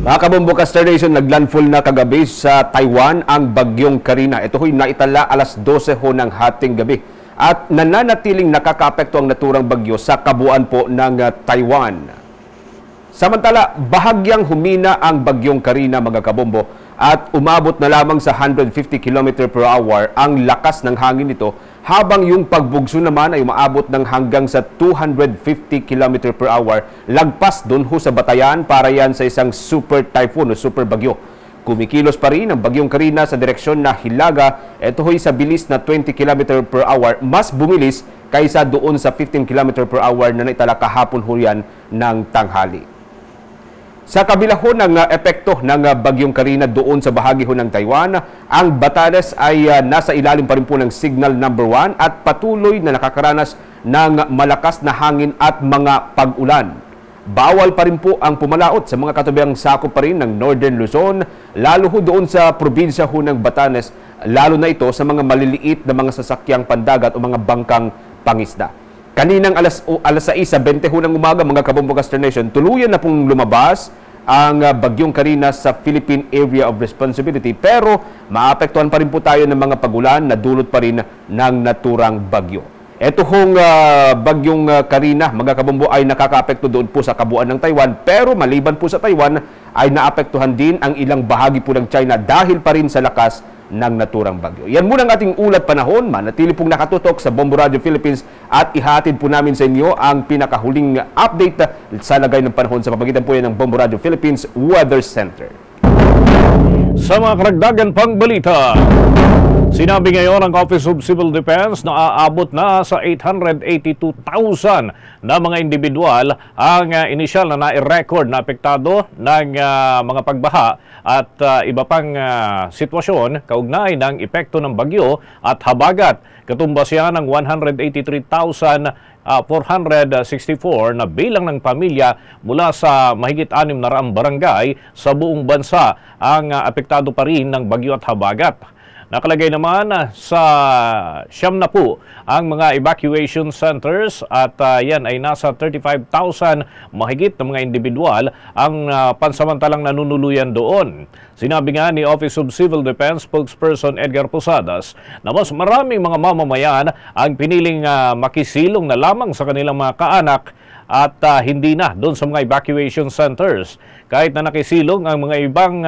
Mga kabombokaster nation, naglandfall na kagabi sa Taiwan ang bagyong Karina. Ito ho'y naitala alas 12 ho ng hating gabi. At nananatiling nakakaapekto ang naturang bagyo sa kabuuan po ng Taiwan. Samantala, bahagyang humina ang bagyong Karina, mga kabombo, at umabot na lamang sa 150 km per hour ang lakas ng hangin nito, habang yung pagbugso naman ay umaabot ng hanggang sa 250 km per hour. Lagpas doon ho sa batayan para yan sa isang super typhoon o super bagyo. Kumikilos pa rin ang bagyong Karina sa direksyon na Hilaga. Ito ho'y sa bilis na 20 km per hour, mas bumilis kaysa doon sa 15 km per hour na naitala kahapon ho yan ng tanghali. Sa kabila ho ng epekto ng bagyong Karina doon sa bahagi ho ng Taiwan, ang Batanes ay nasa ilalim pa rin po ng signal number 1 at patuloy na nakakaranas ng malakas na hangin at mga pag-ulan. Bawal pa rin po ang pumalaot sa mga katabiang sakop pa rin ng Northern Luzon, lalo ho doon sa probinsya ho ng Batanes, lalo na ito sa mga maliliit na mga sasakyang pandagat o mga bangkang pangisda. Kaninang alas 6:20 ng umaga, mga kabombokaster nation, tuluyan na pong lumabas ang bagyong Karina sa Philippine Area of Responsibility, pero maapektuhan pa rin po tayo ng mga pagulan na dulot pa rin ng naturang bagyo. Ito hong bagyong Karina, mga kabombo, ay nakakaapekto doon po sa kabuuan ng Taiwan, pero maliban po sa Taiwan ay naapektuhan din ang ilang bahagi po ng China dahil pa rin sa lakas ng naturang bagyo. Yan muna ang ating ulat panahon. Manatili pong nakatutok sa Bombo Radio Philippines at ihatid po namin sa inyo ang pinakahuling update sa lagay ng panahon sa pamamagitan po yan ng Bombo Radio Philippines Weather Center. Sa mga karagdagan pang balita, sinabi ngayon ng Office of Civil Defense na aabot na sa 882,000 na mga individual ang inisyal na nai-record na apektado ng mga pagbaha at iba pang sitwasyon kaugnay ng epekto ng bagyo at habagat. Katumbas yan ng 183,464 na bilang ng pamilya mula sa mahigit 600 barangay sa buong bansa ang apektado pa rin ng bagyo at habagat. Nakalagay naman sa 90 po ang mga evacuation centers at yan ay nasa 35,000 mahigit na mga individual ang pansamantalang nanunuluyan doon. Sinabi nga ni Office of Civil Defense spokesperson Edgar Posadas na mas maraming mga mamamayan ang piniling makisilong na lamang sa kanilang mga kaanak at hindi na doon sa mga evacuation centers. Kahit na nakisilong ang mga ibang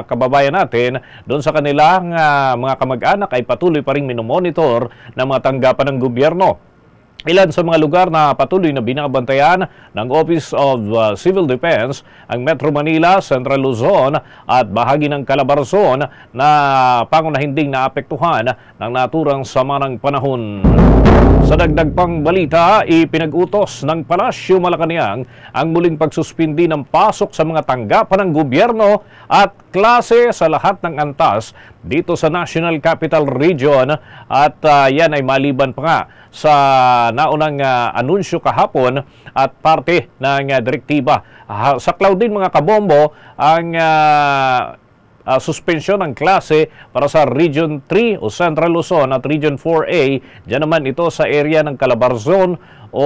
kababayan natin doon sa kanilang mga kamag-anak ay patuloy pa rin minomonitor ng mga tanggapan ng gobyerno. Ilan sa mga lugar na patuloy na binabantayan ng Office of Civil Defense ang Metro Manila, Central Luzon at bahagi ng Calabarzon na pangunahing naapektuhan ng naturang sama ng panahon. Sa dagdag pang balita, ipinag-utos ng Palasyo Malacañang ang muling pagsuspindi ng pasok sa mga tanggapan ng gobyerno at klase sa lahat ng antas dito sa National Capital Region at yan ay maliban pa nga sa naunang anunsyo kahapon at parte ng direktiba. Saklaw din, mga kabombo, ang suspensyon ng klase para sa Region 3 o Central Luzon at Region 4A. Diyan naman ito sa area ng Calabarzon o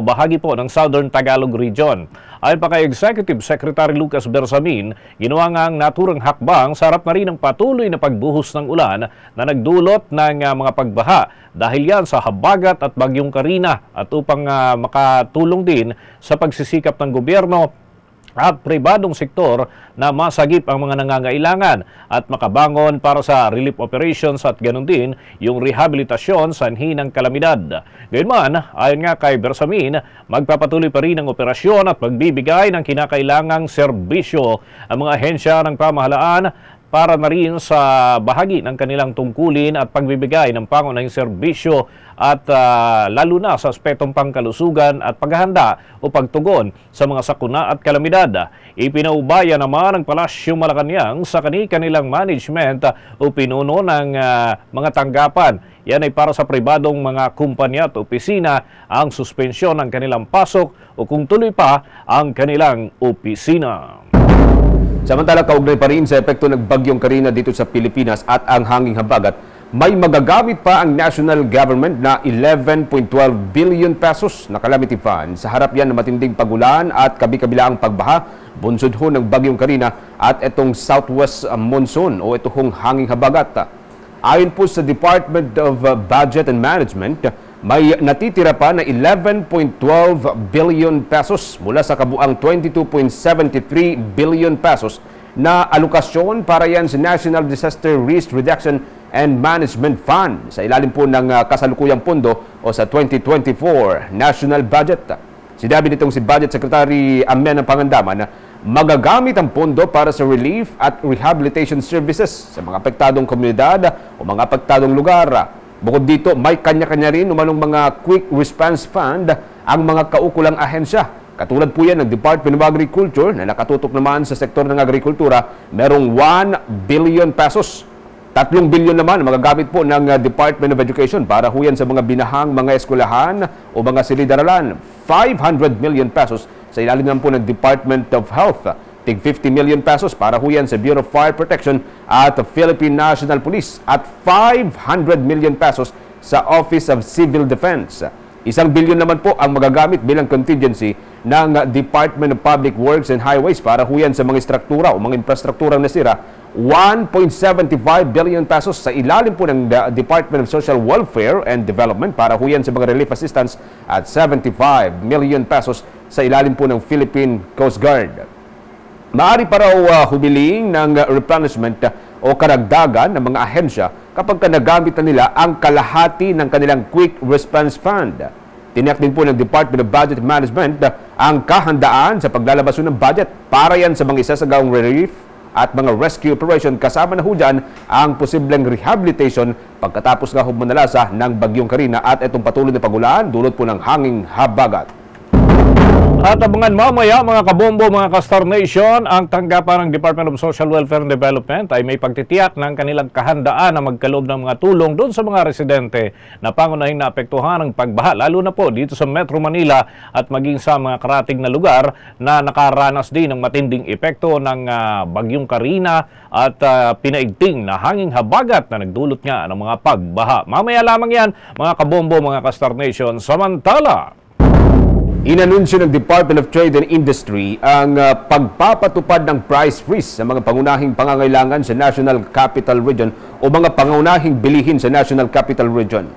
bahagi po ng Southern Tagalog Region. Ayon pa kay Executive Secretary Lucas Bersamin, ginawa nga ang naturang hakbang sa harap na rin ng patuloy na pagbuhos ng ulan na nagdulot ng mga pagbaha dahil yan sa habagat at bagyong Karina at upang makatulong din sa pagsisikap ng gobyerno at pribadong sektor na masagip ang mga nangangailangan at makabangon para sa relief operations at ganoon din yung rehabilitasyon sanhi ng kalamidad. Gayunman, ayon nga kay Bersamin, magpapatuloy pa rin ang operasyon at magbibigay ng kinakailangang serbisyo ang mga ahensya ng pamahalaan para na rin sa bahagi ng kanilang tungkulin at pagbibigay ng pangunahing serbisyo at lalo na sa aspetong pangkalusugan at paghahanda o pagtugon sa mga sakuna at kalamidad. Ipinaubaya naman ng Palasyo Malacañang sa kanilang management o pinuno ng mga tanggapan. Yan ay para sa pribadong mga kumpanya at opisina ang suspensyon ng kanilang pasok o kung tuloy pa ang kanilang opisina. Samantala, kaugnay pa rin sa epekto ng bagyong Karina dito sa Pilipinas at ang hanging habagat, may magagamit pa ang national government na 11.12 billion pesos na calamity fund sa harap yan ng matinding pagulan at kabi-kabilaang pagbaha bunsod ho ng Bagyong Karina at itong southwest monsoon o ito hong hanging habagat. Ayon po sa Department of Budget and Management, may natitira pa na 11.12 billion pesos mula sa kabuang 22.73 billion pesos na alokasyon para yan sa National Disaster Risk Reduction and Management Fund sa ilalim po ng kasalukuyang pondo o sa 2024 National Budget. Sinabi nitong si Budget Secretary Amen ng Pangandaman na magagamit ang pondo para sa relief at rehabilitation services sa mga apektadong komunidad o mga apektadong lugar. Bukod dito, may kanya-kanya rin umanong mga Quick Response Fund ang mga kaukulang ahensya. Katulad po yan ng Department of Agriculture na nakatutok naman sa sektor ng agrikultura, merong 1 billion pesos. 3 billion naman magagamit po ng Department of Education para huyan sa mga binahang mga eskwelahan o mga silid-aralan. 500 million pesos sa ilalim naman po ng Department of Health. Tig 50 million pesos para huyan sa Bureau of Fire Protection at Philippine National Police at 500 million pesos sa Office of Civil Defense. 1 billion naman po ang magagamit bilang contingency ng Department of Public Works and Highways para huyan sa mga struktura o mga infrastrukturang nasira. 1.75 billion pesos sa ilalim po ng Department of Social Welfare and Development para huyan sa mga relief assistance at 75 million pesos sa ilalim po ng Philippine Coast Guard. Maaari pa raw humiling ng replenishment o karagdagan ng mga ahensya kapag nagamit na nila ang kalahati ng kanilang Quick Response Fund. Tiniyak din po ng Department of Budget Management ang kahandaan sa paglalabas ng budget para yan sa mga isasagawang relief at mga rescue operation kasama na ho dyan ang posibleng rehabilitation pagkatapos nga humanalasa ng Bagyong Karina at itong patuloy na pagulan dulot po ng hanging habagat. At abangan mamaya mga kabombo, mga ka-Star Nation, ang tanggapan ng Department of Social Welfare and Development ay may pagtitiyak ng kanilang kahandaan na magkaloob ng mga tulong doon sa mga residente na pangunahing naapektuhan ng pagbaha, lalo na po dito sa Metro Manila at maging sa mga karatig na lugar na nakaranas din ng matinding epekto ng Bagyong Karina at pinaigting na hanging habagat na nagdulot nga ng mga pagbaha. Mamaya lamang yan mga kabombo, mga ka-Star Nation. Samantala, inanunsyo ng Department of Trade and Industry ang pagpapatupad ng price freeze sa mga pangunahing pangangailangan sa National Capital Region o mga pangunahing bilihin sa National Capital Region.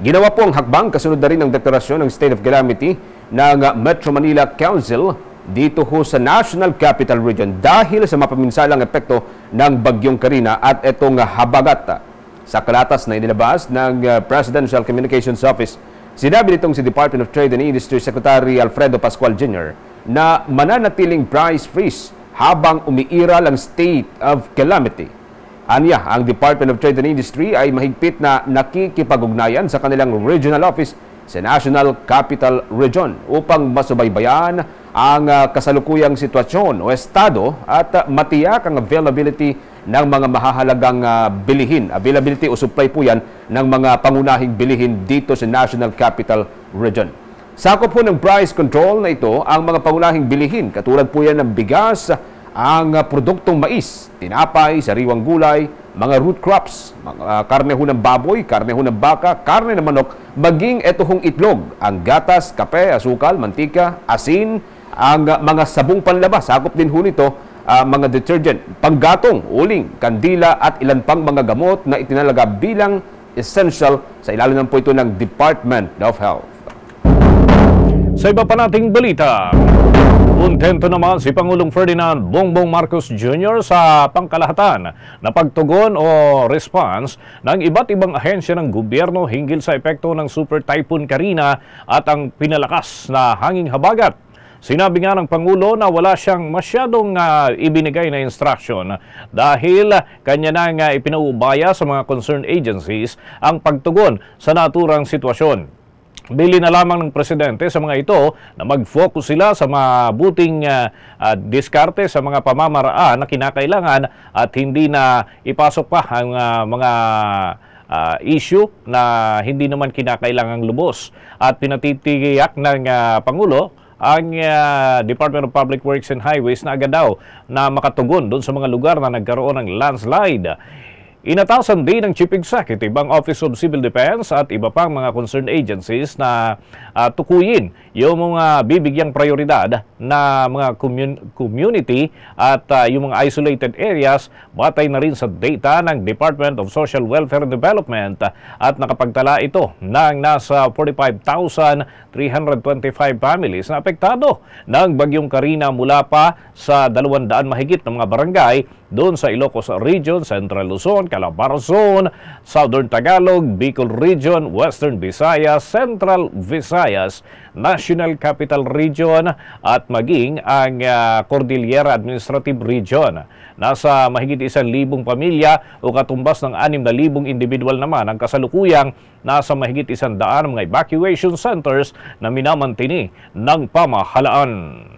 Ginawa po ang hakbang kasunod na rin ng deklarasyon ng State of Calamity ng Metro Manila Council dito ho sa National Capital Region dahil sa mapaminsalang epekto ng Bagyong Karina at itong habagat. Sa kalatas na inilabas ng Presidential Communications Office, sinabi nitong si Department of Trade and Industry Secretary Alfredo Pascual Jr. na mananatiling price freeze habang umiiral ang state of calamity. Anya, ang Department of Trade and Industry ay mahigpit na nakikipag-ugnayan sa kanilang regional office sa National Capital Region upang masubaybayan ang kasalukuyang sitwasyon o estado at matiyak ang availability ng mga mahahalagang bilihin. Availability o supply po yan ng mga pangunahing bilihin dito sa National Capital Region. Sakop po ng price control na ito ang mga pangunahing bilihin. Katulad po yan ng bigas, ang produktong mais, tinapay, sariwang gulay, mga root crops, mga karne ho ng baboy, karne ho ng baka, karne ng manok, maging ito hong itlog, ang gatas, kape, asukal, mantika, asin, ang mga sabong panlabas. Sakop din ho nito mga detergent, panggatong, uling, kandila at ilan pang mga gamot na itinalaga bilang essential sa ilalim po ito ng Department of Health. Sa iba pa nating balita, kontento naman si Pangulong Ferdinand Bongbong Marcos Jr. sa pangkalahatan na pagtugon o response ng iba't ibang ahensya ng gobyerno hinggil sa epekto ng Super Typhoon Karina at ang pinalakas na hanging habagat. Sinabi nga ng Pangulo na wala siyang masyadong ibinigay na instruction dahil kanya nang ipinaubaya sa mga concerned agencies ang pagtugon sa naturang sitwasyon. Bili na lamang ng Presidente sa mga ito na mag-focus sila sa mabuting diskarte sa mga pamamaraan na kinakailangan at hindi na ipasok pa ang mga issue na hindi naman kinakailangang lubos. At pinatitiyak ng Pangulo ang Department of Public Works and Highways na agad daw na makatugon doon sa mga lugar na nagkaroon ng landslide. Inatasan din ng Chief Executive ang Office of Civil Defense at iba pang mga concerned agencies na tukuyin yung mga bibigyang prioridad na mga community at yung mga isolated areas batay na rin sa data ng Department of Social Welfare and Development at nakapagtala ito ng nasa 45,325 families na apektado ng bagyong Karina mula pa sa 200 mahigit na mga barangay doon sa Ilocos Region, Central Luzon, Calabarzon, Southern Tagalog, Bicol Region, Western Visayas, Central Visayas, National Capital Region at maging ang Cordillera Administrative Region. Nasa mahigit 1,000 pamilya o katumbas ng 6,000 individual naman ang kasalukuyang nasa mahigit 100 mga evacuation centers na minamantini ng pamahalaan.